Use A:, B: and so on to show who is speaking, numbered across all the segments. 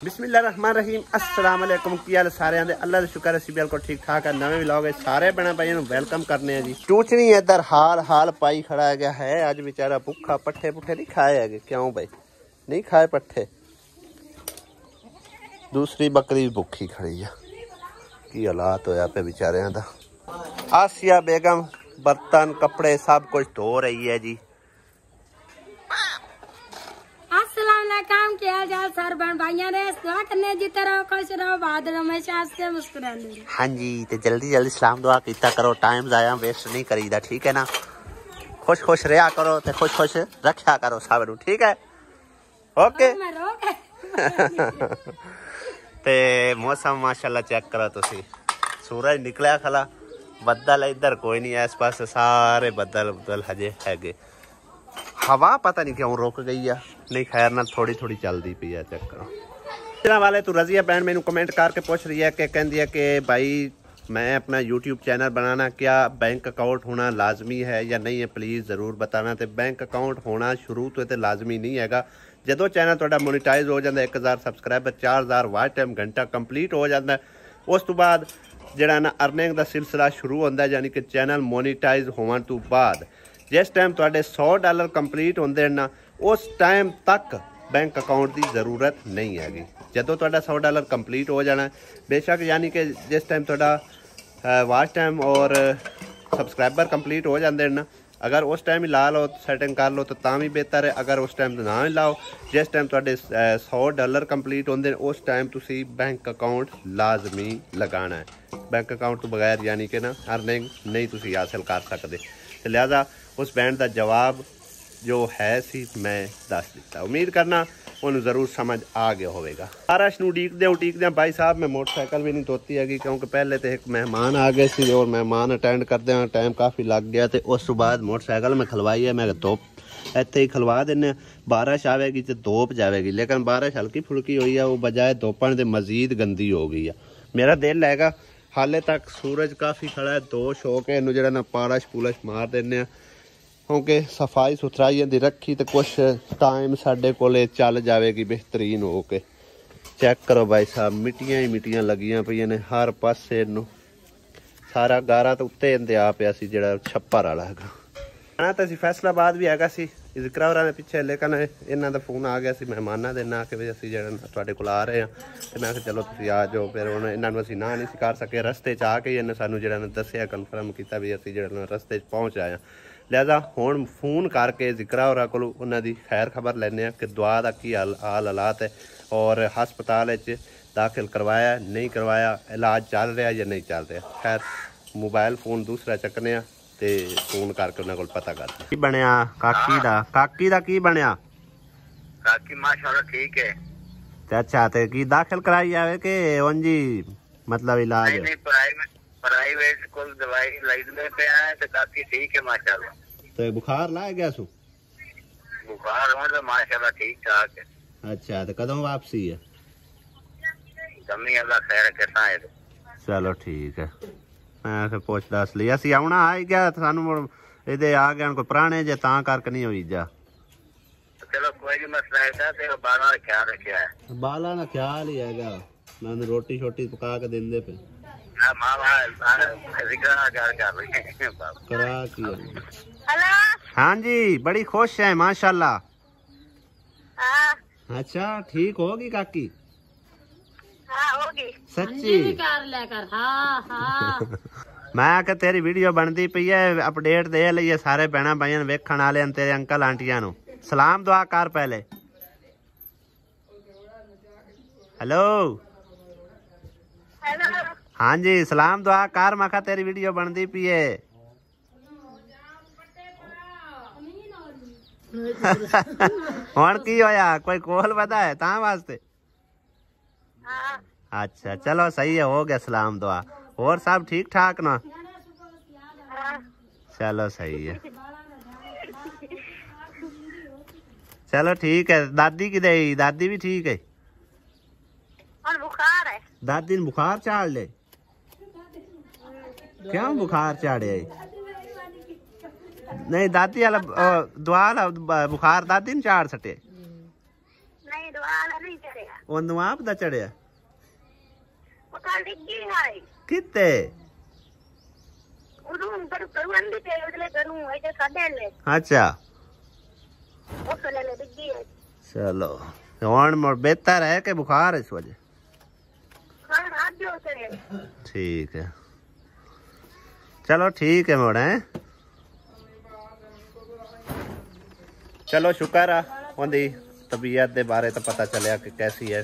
A: बिस्मिल्लाहिर्रहमानिर्रहीम अस्सलाम वालेकुम की हाल सारे आंदे अल्लाह दा शुक्र है सी बिल्कुल ठीक ठाक है। नवे व्लॉग है सारे बना भाई वेलकम करने हैं जी। टूचनी इधर हाल हाल पाई खड़ा गया है अज बेचारा भुखा पट्ठे पुट्ठे नहीं खाए है क्यों भाई नहीं खाए पट्ठे। दूसरी बकरी भुखी खड़ी है की हालात होया पे बेचारियां दा। आसिया बेगम बर्तन कपड़े सब कुछ धो रही है जी।
B: काम किया जाए सर बहन भाइयों ने दुआ करने जीते रहो खुश रहो बहादुर हमेशा से मुस्कुराते रहो।
A: हाँ जी तो जल्दी जल्दी सलाम दुआ कीता करो टाइम जाया वेस्ट नहीं करीदा ठीक है ना। खुश खुश रहा करो ते खुश खुश रखा करो सब नू ठीक है ओके। ते मौसम माशाल्लाह चेक करो तुसी सूरज निकलिया खला बदल इधर कोई नहीं इस पास सारे बदल बदल हजे है। हवा पता नहीं क्यों रुक गई है नहीं खैर ना थोड़ी थोड़ी चलती पी है चेक करो। इतना वाले तू रजिया भैन मैनू कमेंट करके पूछ रही है कि कहती है कि भाई मैं अपना यूट्यूब चैनल बनाना क्या बैंक अकाउंट होना लाजमी है या नहीं है प्लीज़ ज़रूर बताना। तो बैंक अकाउंट होना शुरू तो लाजमी नहीं हैगा। जो चैनल थोड़ा मोनेटाइज हो जाता 1000 सबसक्राइबर 4000 वाच टाइम घंटा कंप्लीट हो जाता है उस तो बाद जरा ना अर्निंग का सिलसिला शुरू होता है यानी कि चैनल मोनेटाइज होने तो बाद जिस टाइम थोड़े $100 कंप्लीट होंगे ना उस टाइम तक बैंक अकाउंट की जरूरत नहीं हैगी। जो थोड़ा $100 कंप्लीट हो जाना बेशक यानी कि जिस टाइम थोड़ा वाच टाइम और सबसक्राइबर कंप्लीट हो जाते ना अगर उस टाइम ही ला लो सैटिंग कर लो तो भी बेहतर है। अगर उस टाइम ना ही लाओ जिस टाइम थोड़े $100 कंप्लीट होंगे उस टाइम तुसी बैंक अकाउंट लाजमी लगाना है। बैंक अकाउंट तो बगैर यानी कि ना अर्निंग नहीं तुसी हासिल कर सकते। लिहाजा उस बैंड का जवाब जो है सी मैं दस दिता उम्मीद करना उन्हें जरूर समझ आ गया होगा। बारिश नूं उड़ीकदे भाई साहब मैं मोटरसाइकिल भी नहीं धोती हैगी क्योंकि पहले तो एक मेहमान आ गए सी और मेहमान अटेंड करदे टाइम काफ़ी लग गया तो उस बाद मोटरसाइकिल मैं खलवाई है। मैं धुप इत्थे ही खलवा देने बारिश आएगी तो धुप जाएगी लेकिन बारिश हल्की फुल्की हुई है वो बजाय धुपन के मजीद गंदी हो गई है। मेरा दिल हैगा हाले तक सूरज काफ़ी खड़ा है दोष हो के इनू जरा ना पालश पुलश मार देने क्योंकि सफाई सुथराई दी रखी तो कुछ टाइम साढ़े कोले चल जाएगी बेहतरीन हो के। चेक करो भाई साहब मिट्टियां ही मिट्टियां लगियां पई ने हर पासे नू सारा गारा तो उत्ते इंदे आ पिया सी जेड़ा छप्पर वाला हैगा। आना तो फैसलाबाद भी हैगा सी जिक्र होरां दे पिछे लेकिन इन्हां दा फोन आ गया सी मेहमानां दे ना कि भी असीं जेड़ा तुहाडे कोल आ रहे हैं ते मैं चलो तुसीं आ जाओ। फिर हुण इन्हां नूं असीं ना नहीं सी कर सके रस्ते च आके इन्हें सानूं जेड़ा दस्सिया कन्फर्म किया भी असीं जेड़ा रस्ते च पहुँच आए। लिहाजा हुण फोन करके जिक्रा होरां कोल उन्हां दी खैर खबर लैने कि दुआ दा की हाल हालात है और हस्पताल दाखिल करवाया नहीं करवाया इलाज चल रहा या नहीं चल रहा। खैर मोबाइल फोन दूसरा चकने ते फोन करके उन्हां कोल पता कर की बनया काकी दा की बनया।
C: काकी माशाल्लाह ठीक है।
A: अच्छा ते की दाखिल कराई आवे के ओंजी मतलब इलाज
C: नहीं प्राइवेट स्कूल दवाई लाइदे पे आए तो काफी ठीक है माशाल्लाह।
A: तो बुखार ला गया सु
C: बुखार हो तो माशाल्लाह ठीक ठाक है।
A: अच्छा तो कदों वापसी है
C: कमी अल्लाह खैर करता है।
A: चलो ठीक है मैं फिर पूछ दस लिया सी आना आ गया सानू इहदे आ गया कोई पुराने जे तां करके नहीं होई जा।
C: चलो कोई नहीं मसला है ते बाला का ख्याल रखिया है।
A: बाला ना ख्याल ही हैगा मैं रोटी छोटी पका के देंदे पे करा की। हाँ जी बड़ी खुश है माशाल्लाह। अच्छा ठीक होगी काकी सच्ची मैं क्या तेरी वीडियो बनती पई है अपडेट दे लईए सारे भैन भाइयों वेखण वाले तेरे अंकल आंटियां नू सलाम दुआ कर पहले। हेलो हाँ जी सलाम दुआ कर मैं क्या तेरी वीडियो बनती पई है। हुण की होया कोई कोल वधा है तां वास्ते। अच्छा चलो सही है हो गया सलाम दुआ और सब ठीक ठाक ना। चलो सही है चलो ठीक है। दादी की दे दादी भी ठीक है
B: बुखार है
A: दादी ने बुखार चाड़ ले क्यों बुखार चाड़े नहीं दादी वाला दुआ बुखार दादी ने चाड़ सटे
B: नहीं दुआ नहीं चढ़ेगा।
A: ਉਹਨੂੰ ਆਪ ਦਾ ਚੜਿਆ
C: ਪਕਾ ਡਿੱਗੀ ਹੈ
A: ਕਿਤੇ
C: ਉਦੋਂ ਅੰਦਰ ਕਰਵਾਂਦੀ ਤੇ ਉਹਦੇ ਕਰੂੰ ਇਹ ਕੱਢੇ ਲੈ
A: अच्छा
C: ਉਹ ਸਲੇ ਲੈ ਡਿੱਗੀ ਹੈ
A: चलो हुण बेहतर है कि बुखार है इस वजह
C: ਹਾਂ ਰਾਤ ਦੇ ਉਤਰੇ
A: ठीक है चलो ठीक है मोड़ है चलो शुक्र है उनकी तबीयत के बारे तो पता चलिया कि कैसी है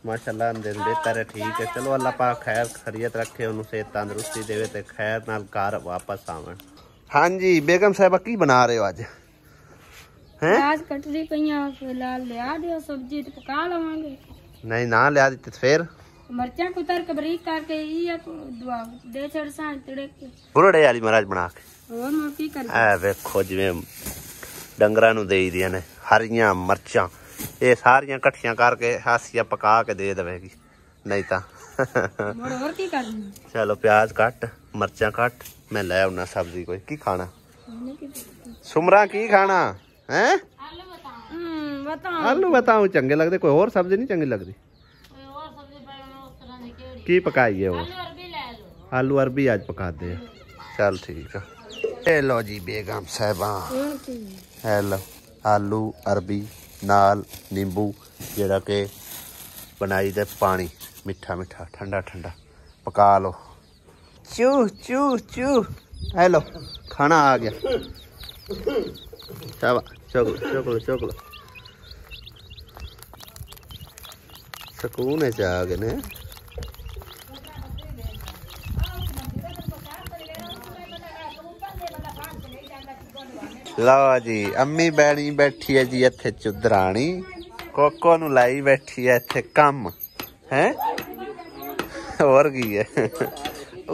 A: माशाल्लाह दिन बेहतर है ठीक है चलो अल्लाह पाक खैर खैरियत रखे उन्होंने सेहत तंदुरुस्ती देवे ते खैर नाल घर वापस आवन हाँ जी बेगम साहबा की बना रहे हो आज हैं
B: आज कटरी पईया फिलहाल लिया दियो सब्जी तो पका लवांगे
A: नहीं ना लिया दी तो फिर
B: मिर्चा कुतर के बारीक करके ये दुआ दे छड़सा तड़े के
A: बुरड़े वाली महाराज बना के
B: और मैं की कर
A: ए वेखो जिवें डंगरां नूं देई दियां ने हरियां मर्चां ये सारियां कट्ठियां करके हासिया पका के दे देवेगी नहीं ता
B: मोड़ और की करनी
A: चलो प्याज कट मर्चां कट मैं ले आउना सब्जी कोई की खाना सुमरा की खाना हैं
B: बताओ
A: आलू बताऊं चंगे लगते कोई और सब्जी नहीं चंगी लगती की पकाई है वो आलू अरबी आज पका दे चल ठीक है लो जी बेगम साहबा हेलो आलू अरबी नाल नींबू जेड़ा के बनाई दे पानी मिठा मिठा ठंडा ठंडा पका लो चू चू चू हेलो खाना आ गया शाबाश चोकलो चोकलो चोकलो सुकून च आ गए ने लो जी अम्मी बैणी बैठी है जी इत्थे चुदरानी कोको नू लाई बैठी है इत्थे कम है और की है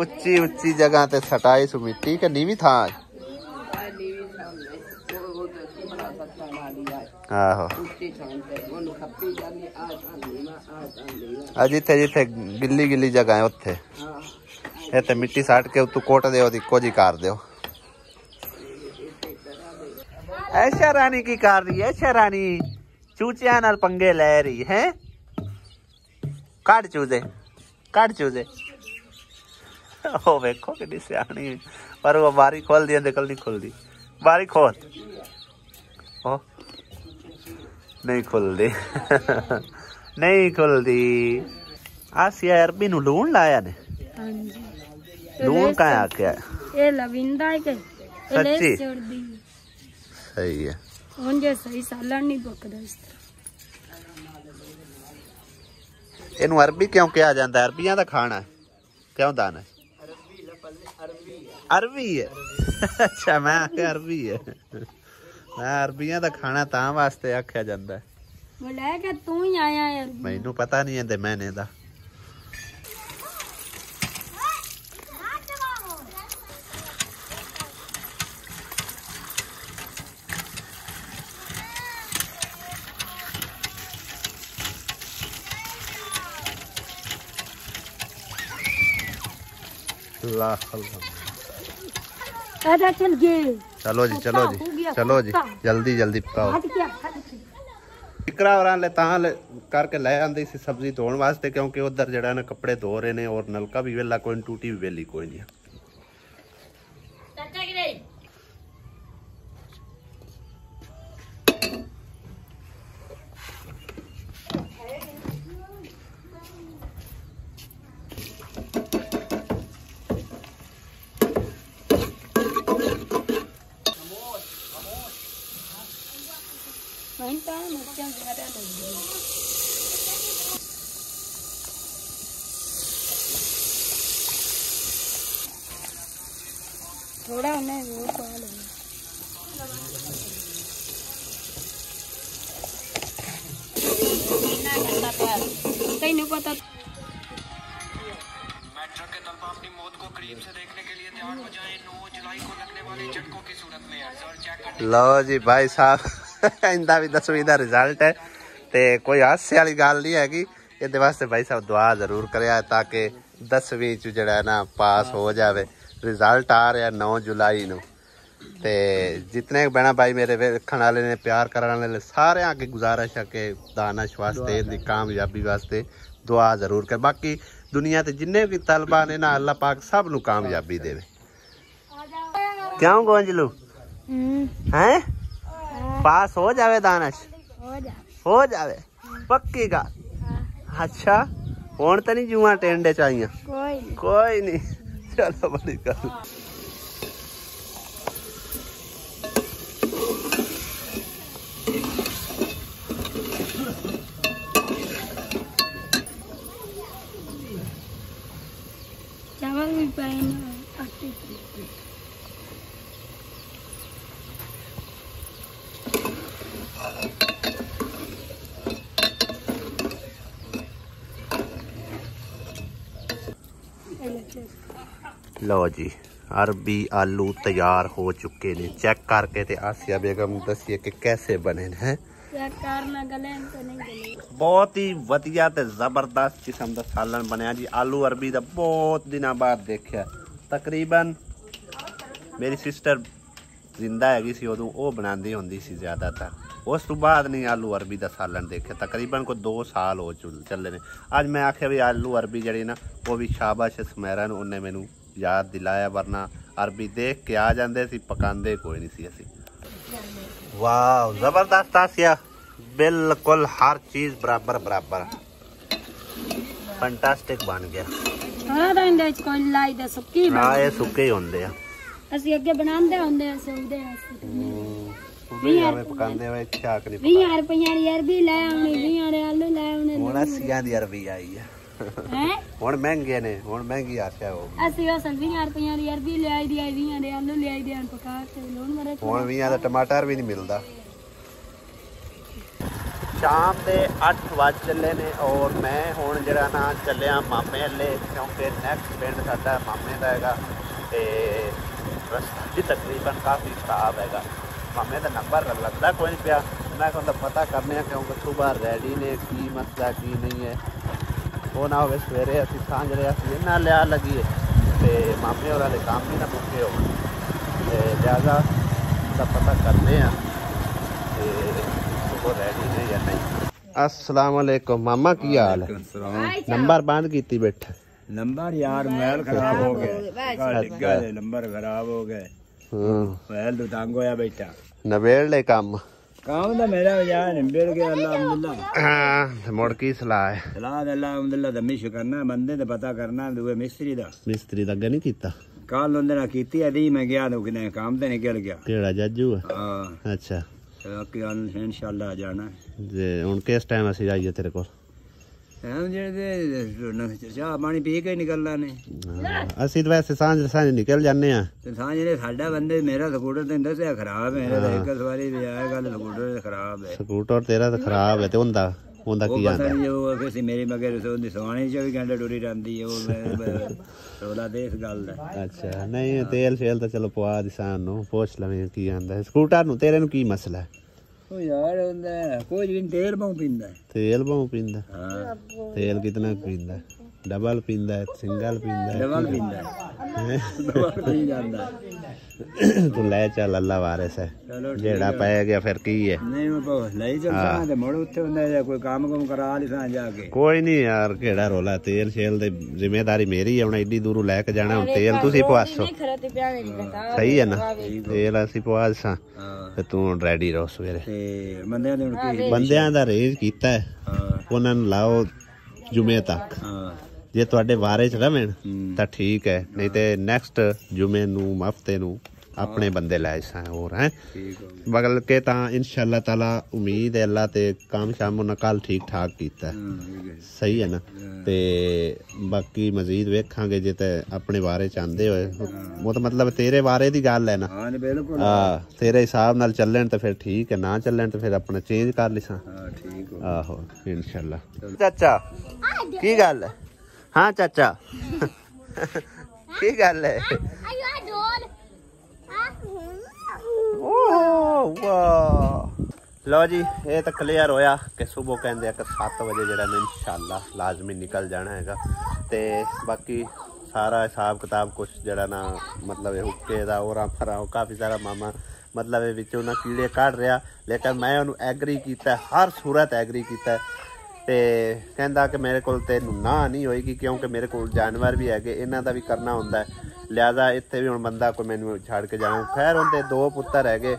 A: उच्ची उच्ची जगह ते सटाई सु मिट्टी के नीवी था आहो जिथे जिथे गिल्ली गिल्ली जगह है उत्थे इत्थे मिट्टी सट के तू कोट दे इको जी कर दो ऐशा रानी की कर रही है ऐशा रानी चूचिया नाल पंगे ले रही है काट चूजे ओ वेखो कि सियाणी पर वो बारी खोल दी कल नहीं खुलती बारी खोल ओ नहीं खुलती नहीं खुलती आसिया अरबी नु लून लाया ने
B: हां जी
A: लून का आके
B: ये लविंदा है के
A: सच्ची
B: छोड़ दी
A: सही है
B: ਹੁਣ ਜੇ ਸਹੀ ਸਾਲਣ ਨਹੀਂ ਪੱਕਦਾ ਇਸ ਤਰ੍ਹਾਂ
A: ਇਹਨੂੰ ਅਰਬੀ ਕਿਉਂ ਕਿਹਾ ਜਾਂਦਾ ਅਰਬੀਆਂ ਦਾ ਖਾਣਾ ਕਿਉਂ ਦਾਣਾ अरबी है अच्छा मैं अरबी है मैं अरबियां दा खाना तां वास्ते आख्या जांदा है
B: बोला कि तू ही आया है
A: मैनू पता नहीं है ते मैंने दा
B: चल गए
A: चलो जी चलो जी जल्दी जल्दी पकाओ इकरा और ले करके ले आंदी सी सब्जी धोने वास्ते क्योंकि उधर जड़ा ने कपड़े धो रहे ने और नलका भी वेला कोई टूटी भी वेली कोई नहीं
B: थोड़ा उन्हें वो पाल कहीं नहीं पता
D: मेट्रो के तलबा अपनी मौत को करीब से देखने के लिए तैयार हो जाएं 9 जुलाई को लगने वाले झटकों की सूरत में रिजल्ट चेक कर
A: लो जी भाई साहब इंदा भी 10वीं दा रिजल्ट है ते कोई हास्य वाली गल नहीं हैगी इहदे वास्ते भाई साहब दुआ जरूर करिया ताकि 10वीं च जड़ा ना पास हो जावे रिजल्ट आ रहा 9 जुलाई नू ਤੇ जितने बहना भाई मेरे वेखण वाले ने प्यार करने वाले सारे अगे गुजारिश है कि दानिश वास्ते दी कामयाबी वास्ते दुआ जरूर कर। बाकी दुनिया ते जिन्ने भी तलबा ने ना अल्लाह पाक सब नु कामयाबी देवे। क्यों गोंजलू हैं पास हो जावे दानिश हो जावे पक्की गल। अच्छा हुण तो नहीं जुआ टेंडे चाहिए कोई नहीं चलो बड़ी गल।
B: चावल भी पाए आटे
A: लो जी अरबी आलू तैयार हो चुके ने। चेक करके ते आसिया बेगम दसिए कि कैसे बने हैं। बहुत ही वधिया ते जबरदस्त किस्म का सालन बनया जी। आलू अरबी का बहुत दिनों बाद देखा। तकरीबन मेरी सिस्टर जिंदा हैगी सी उदों वो बनाती होंदी सी ज्यादातर। उस तो बाद नहीं आलू अरबी का सालन देखे। तकरीबन को 2 साल हो चले ने। अज मैं आख्या भी आलू अरबी जड़ी ना वो भी शाबाश सुमेरा ने उन्हें मैनू याद दिलाया, वरना अरबी देख के आ जाते सी पकांदे कोई नहीं सी असी। वाह जबरदस्त आसिया बिल्कुल हर चीज बराबर बराबर फैंटास्टिक बन गया। हाँ ये सुके ही होंगे
B: ਅਸੀਂ ਅੱਗੇ ਬਣਾਉਂਦੇ ਹੁੰਦੇ ਆ ਸੋਚਦੇ ਆ
A: ਪਕਾਉਂਦੇ ਵੇ ਛਾਕ ਨਹੀਂ
B: 20 ਰੁਪਈਆ ਦੀ ਅਰਬੀ ਲੈ ਆਉਣੀ 20 ਦੇ ਆਲੂ ਲੈ ਆਉਣੇ।
A: ਹੁਣ 80 ਦੀ ਅਰਬੀ ਆਈ ਹੈ ਹੁਣ ਮਹਿੰਗੇ ਨੇ ਹੁਣ ਮਹਿੰਗੀ ਆਖਿਆ ਹੋ
B: ਅਸੀਂ ਉਹ 20 ਰੁਪਈਆ ਦੀ ਅਰਬੀ ਲੈ ਆਈ ਦੀ 20 ਦੇ ਆਲੂ ਲੈ ਆਈ ਦੇ ਪਕਾ ਕੇ ਲੋਨ ਮਰੇ।
A: ਹੁਣ 20 ਦਾ ਟਮਾਟਰ ਵੀ ਨਹੀਂ ਮਿਲਦਾ। शाम के 8 बज चले ने और मैं हुण जरा ना चलिया मामे हले क्योंकि नैक्सट पिंड साडा मामे का हैगा ते रस्ता भी तकरीबन काफ़ी खराब हैगा। मामे का नंबर लगता कोई नहीं पिया। मैं कहता पता करने क्योंकि सुबह रेडी ने की मसला की नहीं है वो ना हो सवेरे असीं सांझरे इन्ना लिया लगी तो मामे होर वाले काम भी ना मुक्के हो लिहाजा पता करने रेडी ने या नहीं। अस्सलाम वालेकुम मामा की हाल है? नंबर बंद की बैठा
E: नंबर यार मोबाइल खराब हो गए नंबर खराब हो गए मोबाइल तो तंग होया बैठा
A: नवेड़ ले काम
E: तो मेरा यार निबड़ गया अल्हम्दुलिल्लाह।
A: हां मुड़ की सलाह है? सलाह
E: अल्हम्दुलिल्लाह दमिश करना बंदे ते पता करना दूए मिस्त्री दा
A: अगे नहीं कीता
E: कल उन्हें कीती अदी मैं गया तो किने काम ते निकल गया।
A: केड़ा जज्जू है?
E: हां
A: अच्छा
E: इंशाल्लाह जाना
A: जे हुन किस टाइम ਅਸੀਂ ਆਈਏ ਤੇਰੇ ਕੋਲ?
E: ਚਾਹ ਪਾਣੀ ਪੀ ਕੇ ਨਿਕਲਣਾ ਨੇ।
A: ਅਸੀਂ ਤਾਂ ਵੈਸੇ ਸਾਂਝ ਨਿਕਲ ਜਾਂਦੇ ਆ
E: ਤੇ ਸਾਂਝ ਨੇ ਸਾਡਾ ਬੰਦੇ ਮੇਰਾ ਸਕੂਟਰ ਤੇ ਦੱਸਿਆ ਖਰਾਬ ਹੈ ਮੇਰਾ ਇੱਕ ਸਵਾਰੀ ਵੀ ਆਇਆ ਗੱਲ ਸਕੂਟਰ ਖਰਾਬ ਹੈ।
A: ਸਕੂਟਰ ਤੇਰਾ ਤਾਂ ਖਰਾਬ ਹੈ ਤੇ ਹੁੰਦਾ ਕੀ ਆਂਦਾ
E: ਉਹ ਕਿਸੇ ਮੇਰੇ ਮਗਰ ਸੋਦੀ ਸਵਾਣੀ 24 ਘੰਟੇ ਡੋਰੀ ਰਹਿੰਦੀ ਹੈ ਉਹ ਰੋਲਾ ਦੇ ਇਸ ਗੱਲ ਦਾ।
A: ਅੱਛਾ ਨਹੀਂ ਤੇਲ ਸ਼ੇਲ ਤਾਂ ਚਲੋ ਪਵਾ ਦੀ ਸਾਨ ਨੂੰ ਪੁੱਛ ਲਵੇਂ ਕੀ ਆਂਦਾ ਸਕੂਟਰ ਨੂੰ ਤੇਰੇ ਨੂੰ ਕੀ ਮਸਲਾ ਹੈ?
E: ਉਹ ਯਾਰ ਹੁੰਦਾ ਕੋਈ ਵੀ ਤੇਲ ਬਹੁ ਪੀਂਦਾ
A: ਤੇਲ ਬਹੁ ਪੀਂਦਾ?
E: ਹਾਂ
A: ਤੇਲ ਕਿਤਨਾ ਪੀਂਦਾ? डबल पींदा है सिंगल पींदा है?
E: डबल पींदा है डबल पी जांदा
A: तू ले चल अल्लाह वारिस है जेड़ा पै गया फिर की है
E: नहीं मैं ले चलदा ते मोड़ उत्थे हुंदा है कोई काम करा लिसा जाके
A: कोई नहीं यार केड़ा रोला तेल शेल दे जिम्मेदारी मेरी है हुन एडी दूरों लेके जाना हुन तेल तुसी पवासो सही है ना तेल असी पवासा ते तू रेडी रहो सवेरे
E: ते बंदियां दे हुन की
A: बंदियां दा रेंज कीता है उन्हां नु लाओ जुमे तक जे तुहाडे वारे च रवेण तां ठीक है नहीं ते नेक्स्ट जुमे नू हफ्ते नू अपने बंदे लै सा और हैं बगल के तां इंशाअल्लाह ताला उम्मीद है अल्लाह ते काम शाम उन्हां कल ठीक ठाक कीता सही है ना ते बाकी मजीद वेखांगे जे ते अपने वारे च आंदे होए वो तो मतलब तेरे वारे दी गल है ना
E: हां बिल्कुल
A: हां तेरे हिसाब नाल चलन ते फिर ठीक है ना चलन ते फिर अपना चेंज कर लिसा
E: हां ठीक हो
A: आहो इंशाअल्लाह चाचा की गल है हाँ चाचा की गल है लो जी ये तो क्लियर होया कि सुबह कहते हैं कि 7 बजे जरा इंशाअल्लाह लाजमी निकल जाना हैगा ते बाकी सारा हिसाब किताब कुछ जड़ा ना मतलब हुक्के दा और काफ़ी सारा मामा मतलब ये विचों ना कीड़े काढ़ रहा, लेकिन मैं उन्होंने एग्री किया, हर सूरत एग्री किया ते कहंदा कि मेरे को तेनू ना नहीं होएगी क्योंकि मेरे को जानवर भी है, इन्हां दा भी करना हुंदा है, लिहाजा इत्थे भी हुण बंदा कोई मैनू छड़ के जाना। खैर उनके 2 पुत्तर है,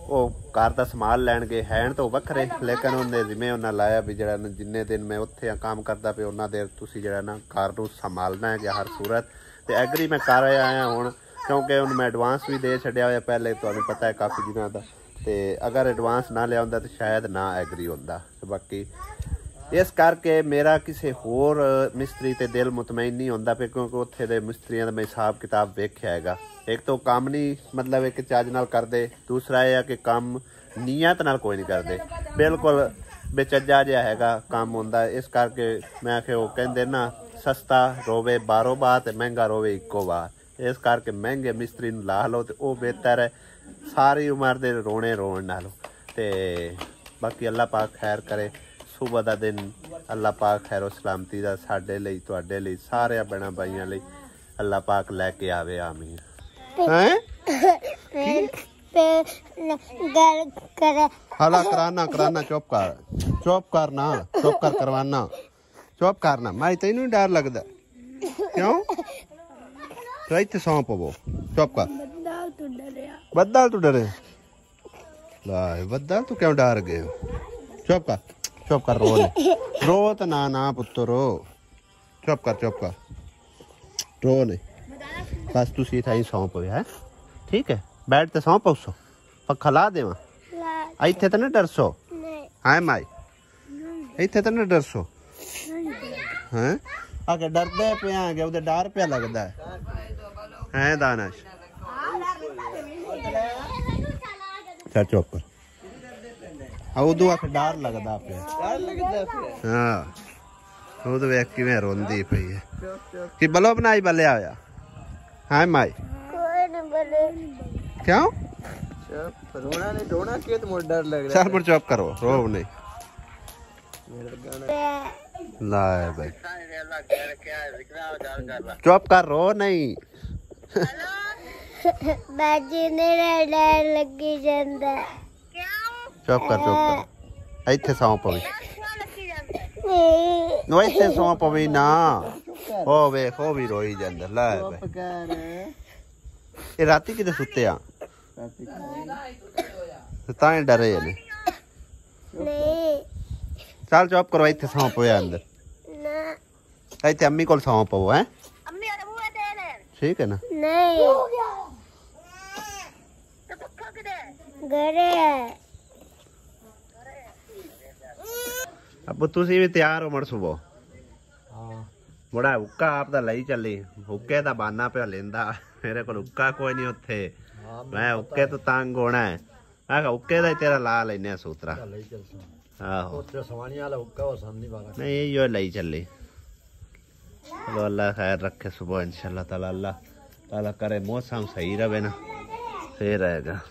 A: वो घर का संभाल लैणगे, हैं तो वखरे, लेकिन उन्हें जिम्मे उन्हें लाया भी जरा जिन्ने दिन मैं उत्थे काम करता पे उन्ना देर तुसी जरा ना घर नूं संभालना है हर सूरत। तो एग्री मैं कर आया हुण क्योंकि उन्हें मैं एडवांस भी दे छड्या होया पहले, तुहानूं पता है काफ़ी दिनों का, तो अगर एडवांस ना लिया हुंदा तो शायद ना एग्री हुंदा। तो बाकी इस करके मेरा किसी होर मिस्त्री ते दिल मुतमईन नहीं होंदा पे, क्योंकि उत्थे दे मिस्त्रियां दा मैं हिसाब किताब वेख्या हैगा। एक तो काम नहीं मतलब एक चज नाल करदे, दूसरा यह कि काम नीयत नाल कोई नहीं करदे, बिल्कुल बेचज्जा जिहा हैगा काम हुंदा। इस करके मैं आखे वो कहंदे ना सस्ता रोवे 12 बार ते महंगा रोवे 1 बार, इस करके महंगे मिस्त्री नूं ला लो तो वो बेहतर है सारी उम्र दे रोने रोण नालों। ते बाकी अल्लाह पाक खैर करे, सुबह का दिन अल्लाह पाक खैरो सलामती का साडे लई तुहाडे लई सारे बहना भाइयों लई अल्लाह पाक लैके आवे, आमीन। हला कराना चुप कर ना, चुप कर करवाना, चुप करना। मैं तेनू डर लगदा क्यों? तो इत्थे सौं पवो, चुप कर। बद्दल तू डरे? ला बद्दल तू क्यों डर गए? चुप कर रो तो ना पुत्तर रो, चुप कर रो नहीं, बस तू सीधा ही सौं पवे है, ठीक है? बैठ ते सौं पवसो, पक्खा ला देवा, इत्थे तो नहीं डरसो है माई, इत्थे तो नहीं डरसो हैं? आगे डरदे पे आगे उधर डर पे लगता है दानिश? चल चुप कर, उदू आख डर लगता पे, हाँ उदू वेख किवें रोंदी पई है कि बलो बनाई बल्ले आया है माई क्यों?
E: रोना नहीं रोना के तो मुझे डर लग रहा है।
A: चल मुझे चुप करो, रो नहीं लाए भाई, चुप कर रो नहीं
B: बाजी ने डर लगी जांदा,
A: चुप कर इत्थे सौं पवी, नो इत्थे सौं पवी ना, ओ वेख ओ भी रोई जांदा। लाए भाई ये राती किते सुते आ तां डरे ने? चल चुप करो, इत्थे सौं पवे अंदर, इत्थे अम्मी कोल सौं पवो है, ठीक है ना?
B: नहीं घरे है।
A: अब तुसी भी तैयार हो मड़ सुबह? बड़ा हुक्का आप दा लई चली, हुक्के दा बाना पे लेंदा, मेरे को हुक्का कोई नहीं उत्थे, मैं हुक्के तो तंग होना है, मैं हुक्के दा तेरा ला लेने सूत्रा। आहो नहीं यो लई चली, चलो अल्लाह खैर रखे सुबह इंशाल्लाह ताला, अल्लाह ताला करे मौसम सही रहे ना, फिर रहेगा।